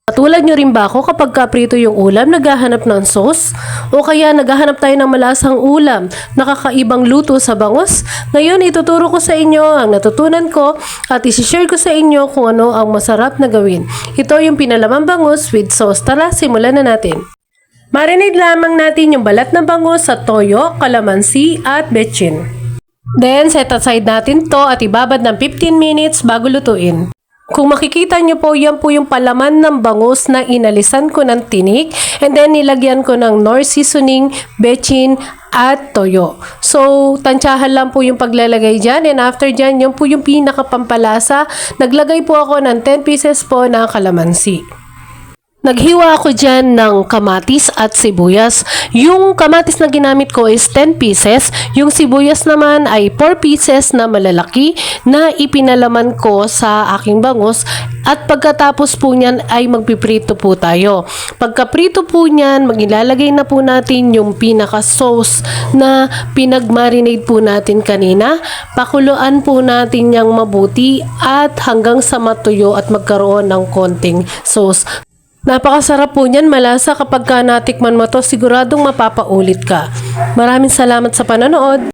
Katulad nyo rin ba ako kapag kaprito yung ulam, naghahanap ng sauce? O kaya naghahanap tayo ng malasang ulam, nakakaibang luto sa bangus? Ngayon ituturo ko sa inyo ang natutunan ko at isishare ko sa inyo kung ano ang masarap na gawin. Ito yung pinalamang bangus with sauce. Tara, simulan na natin. Marinate lamang natin yung balat ng bangus sa toyo, kalamansi at betchin. Then set aside natin to at ibabad ng 15 minutes bago lutuin. Kung makikita nyo po, yan po yung palaman ng bangus na inalisan ko ng tinik and then nilagyan ko ng Knorr seasoning, betchin at toyo. So, tansyahan lang po yung paglalagay dyan and after dyan, yun po yung pinakapampalasa. Naglagay po ako ng 10 pieces po ng kalamansi. Naghiwa ako dyan ng kamatis at sibuyas. Yung kamatis na ginamit ko is 10 pieces. Yung sibuyas naman ay 4 pieces na malalaki na ipinalaman ko sa aking bangus. At pagkatapos po niyan ay magpiprito po tayo. Pagkaprito po niyan, magilalagay na po natin yung pinaka-sauce na pinag-marinate po natin kanina. Pakuluan po natin yang mabuti at hanggang sa matuyo at magkaroon ng konting sauce. Napakasarap po niyan, malasa kapag natikman mo to, siguradong mapapaulit ka. Maraming salamat sa panonood.